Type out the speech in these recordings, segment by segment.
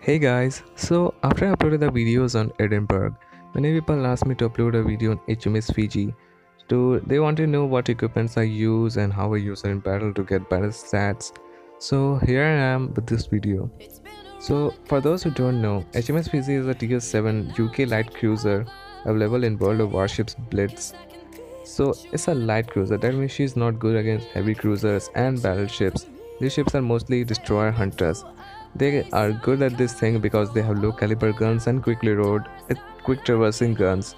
Hey guys, so after I uploaded the videos on Edinburgh, many people asked me to upload a video on HMS Fiji. They want to know what equipments I use and how I use it in battle to get better stats. So here I am with this video. So for those who don't know, HMS Fiji is a Tier 7 UK light cruiser available in World of Warships Blitz. So it's a light cruiser, that means she's not good against heavy cruisers and battleships. These ships are mostly destroyer hunters. They are good at this thing because they have low caliber guns and quickly reload, quick traversing guns.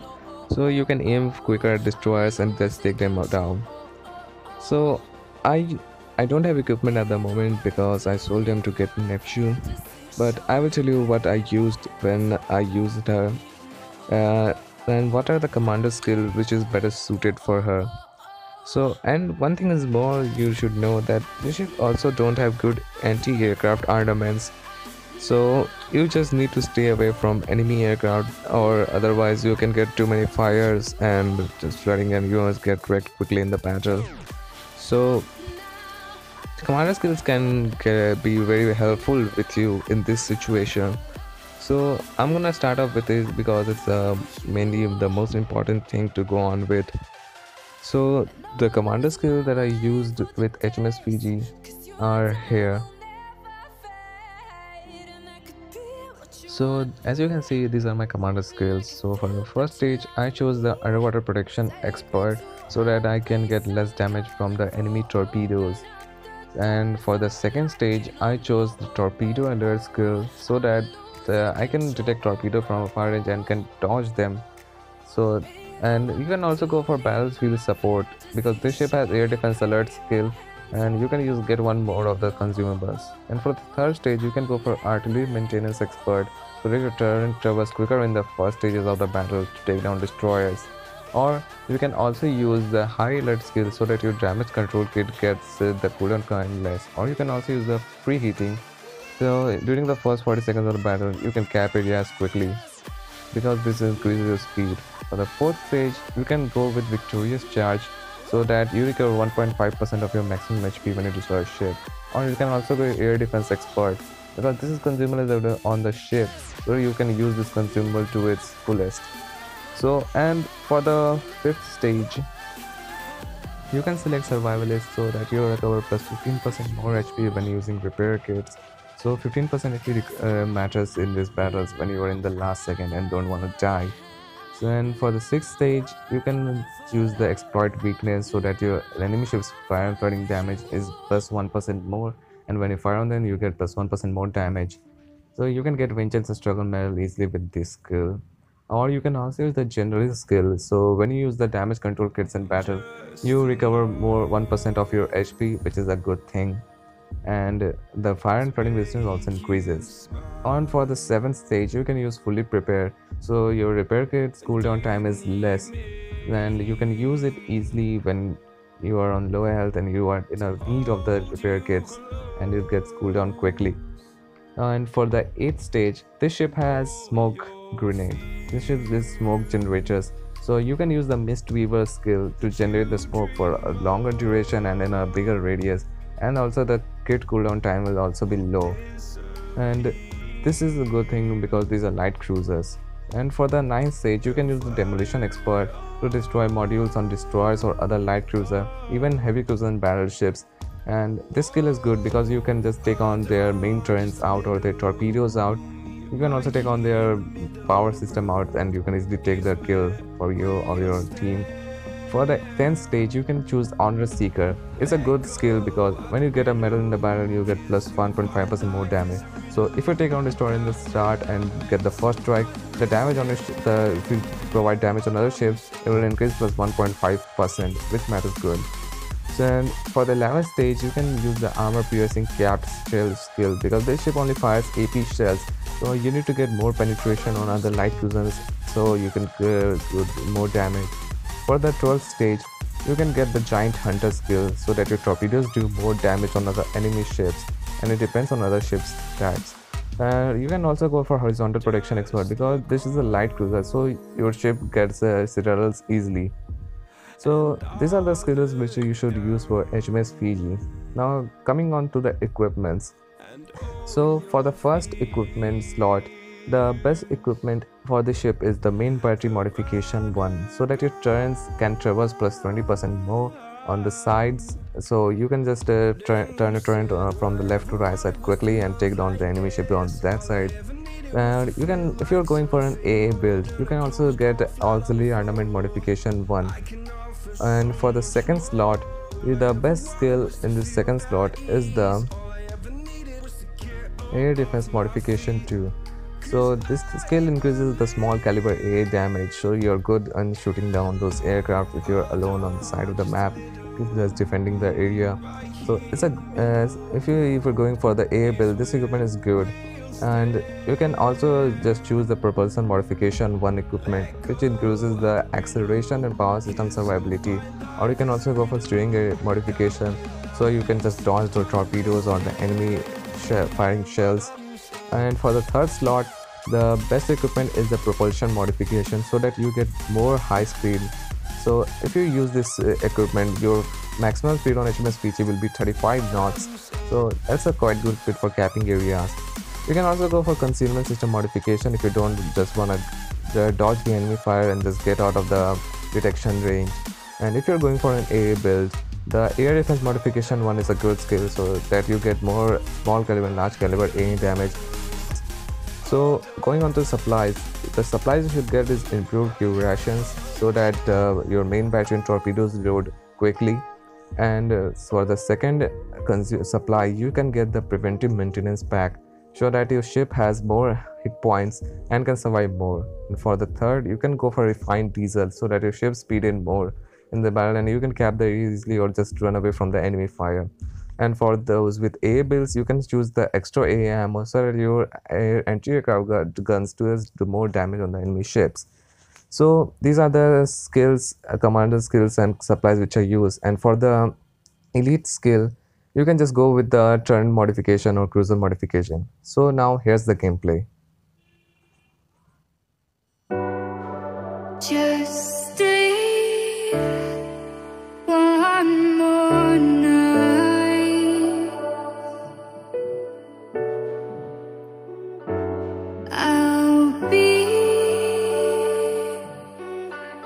So you can aim quicker at destroyers and just take them down. So I I don't have equipment at the moment because I sold them to get Neptune. But I will tell you what I used when I used her. Uh, and what are the commander skill which is better suited for her. So, and one thing is more, you should know that the ship also don't have good anti-aircraft armaments. So you just need to stay away from enemy aircraft, or otherwise you can get too many fires and just flooding, and you must get wrecked quickly in the battle. So commander skills can be very helpful with you in this situation. So I'm gonna start off with this because it's mainly the most important thing to go on with. So the commander skill that I used with HMS Fiji are here. So as you can see, these are my commander skills. So for the first stage, I chose the underwater protection expert so that I can get less damage from the enemy torpedoes. And for the second stage, I chose the torpedo alert skill so that I can detect torpedo from a far range and can dodge them. So, and you can also go for battlefield support because this ship has air defense alert skill, and you can get one more of the consumables. And for the third stage, you can go for artillery maintenance expert so that your turret travels quicker in the first stages of the battle to take down destroyers. Or you can also use the high alert skill so that your damage control kit gets the cooldown kind less. Or you can also use the preheating. So during the first 40 seconds of the battle, you can cap areas quickly because this increases your speed. For the fourth stage, you can go with victorious charge so that you recover 1.5% of your maximum HP when you destroy a ship. Or you can also go air defense expert because this is consumable on the ship, so you can use this consumable to its fullest. So, and for the fifth stage, you can select survivalist so that you recover plus 15% more HP when using repair kits. So 15% HP matters in these battles when you are in the last second and don't want to die. So, and for the sixth stage, you can choose the exploit weakness so that your enemy ship's fire and flooding damage is plus 1% more, and when you fire on them, you get plus 1% more damage. So you can get vengeance and struggle medal easily with this skill. Or you can also use the generalist skill. So when you use the damage control kits in battle, you recover more 1% of your HP, which is a good thing. And the fire and flooding resistance also increases. On for the seventh stage, you can use fully prepare, so your repair kit's cooldown time is less, and you can use it easily when you are on low health and you are in a need of the repair kits, and it gets cooldown quickly. And for the eighth stage, this ship has smoke grenade. This ship is smoke generators, so you can use the mist weaver skill to generate the smoke for a longer duration and in a bigger radius, and also the kit cooldown time will also be low. And this is a good thing because these are light cruisers. And for the ninth stage, you can use the demolition expert to destroy modules on destroyers or other light cruiser, even heavy cruiser and battleships. And this skill is good because you can just take on their main turrets out or their torpedoes out. You can also take on their power system out, and you can easily take the kill for you or your team. For the 10th stage, you can choose Honor Seeker. It's a good skill because when you get a medal in the battle, you get plus 1.5% more damage. So if you take on destroyer in the start and get the first strike, the damage on if you provide damage on other ships, it will increase plus 1.5%, which matters good. So for the 11th stage, you can use the armor piercing capped shell skill because this ship only fires AP shells. So you need to get more penetration on other light cruisers so you can do more damage. For the 12th stage, you can get the giant hunter skill so that your torpedoes do more damage on other enemy ships, and it depends on other ships types. You can also go for horizontal protection expert because this is a light cruiser, so your ship gets citadels easily. So these are the skills which you should use for HMS Fiji. Now coming on to the equipments. So for the first equipment slot, the best equipment for the ship is the main battery modification 1, so that your turrets can traverse plus 20% more on the sides, so you can just turn a turret from the left to right side quickly and take down the enemy ship on that side. And you can, if you're going for an AA build, you can also get auxiliary armament modification 1. And for the second slot, the best skill in the second slot is the air defense modification 2. So this skill increases the small caliber AA damage, so you're good on shooting down those aircraft if you're alone on the side of the map, just defending the area. So it's a if you're going for the AA build, this equipment is good. And you can also just choose the propulsion modification 1 equipment, which increases the acceleration and power system survivability, or you can also go for steering modification, so you can just dodge the torpedoes or the enemy firing shells. And for the third slot, the best equipment is the propulsion modification, so that you get more high speed. So if you use this equipment, your maximum speed on HMS Fiji will be 35 knots, so that's a quite good fit for capping areas. You can also go for concealment system modification if you don't just want to dodge the enemy fire and just get out of the detection range. And if you're going for an AA build, the air defense modification 1 is a good skill, so that you get more small caliber and large caliber AA damage. So going on to supplies, the supplies you should get is improved fuel rations, so that your main battery and torpedoes load quickly. And for the second supply, you can get the preventive maintenance pack, so that your ship has more hit points and can survive more. And for the third, you can go for refined diesel, so that your ship speed in more in the battle and you can cap the area easily or just run away from the enemy fire. And for those with AA builds, you can choose the extra AA ammo, so that your anti-aircraft guns do more damage on the enemy ships. So these are the skills, commander skills and supplies which I use. And for the elite skill, you can just go with the turn modification or cruiser modification. So now here's the gameplay. Just stay one more night. I'll be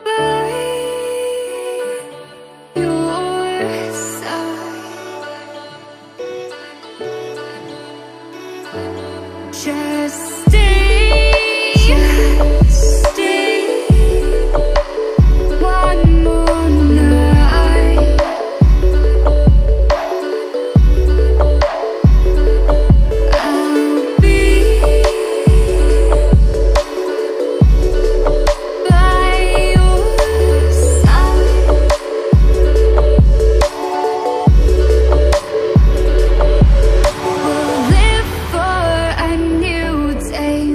by your side. Just stay one more night. I'll be by your side. We'll live for a new day.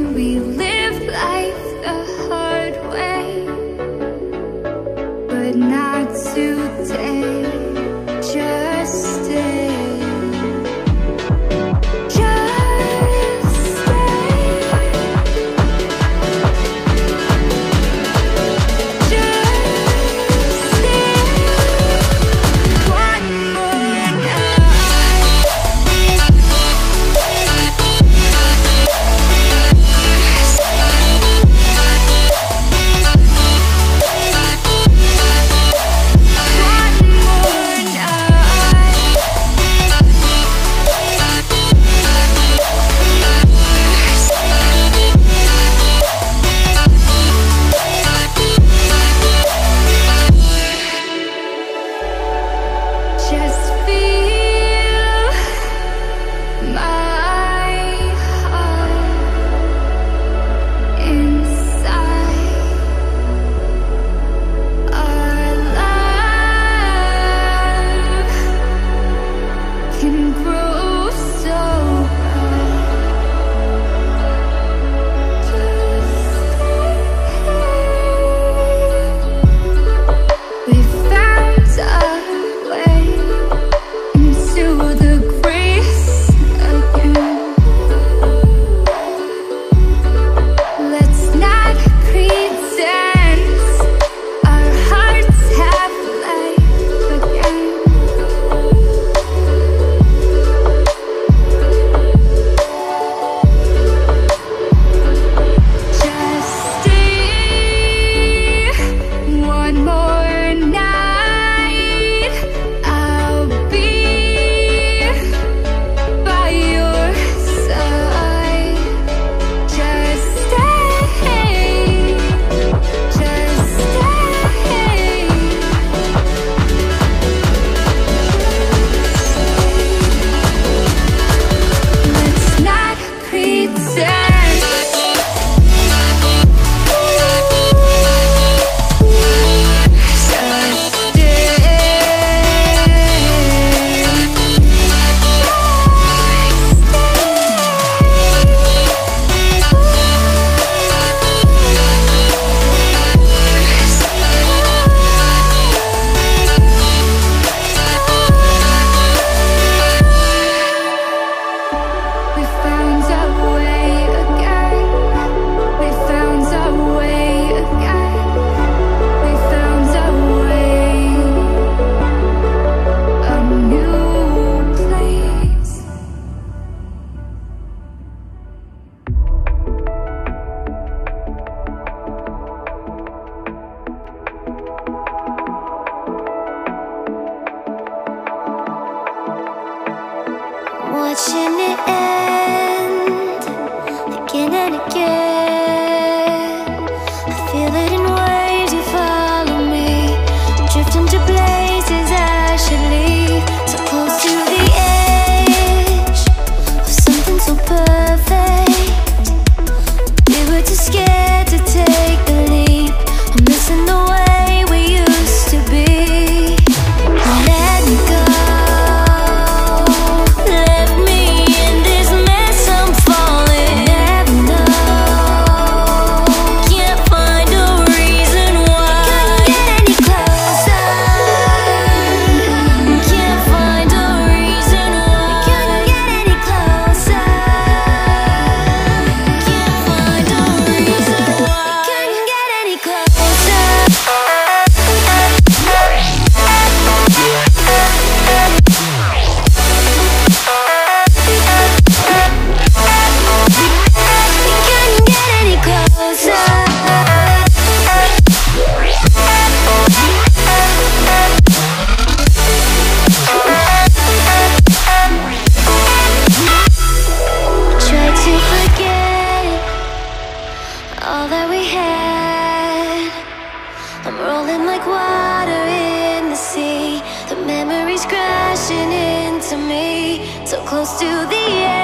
again and again. I feel it in waves, you follow me, drifting to places I should leave. So close to the edge of something so perfect. We were too scared to take the leap. I'm missing the way we used to be. Let me go. Left me in this mess, I'm falling. Never know. Can't find a reason why. Couldn't get any closer. Can't find a reason why. Couldn't get any closer. Can't find a reason why. Couldn't get any closer. Couldn't get any closer. Try to forget all that we had. I'm rolling like water in the sea. The memories crashing into me. So close to the edge.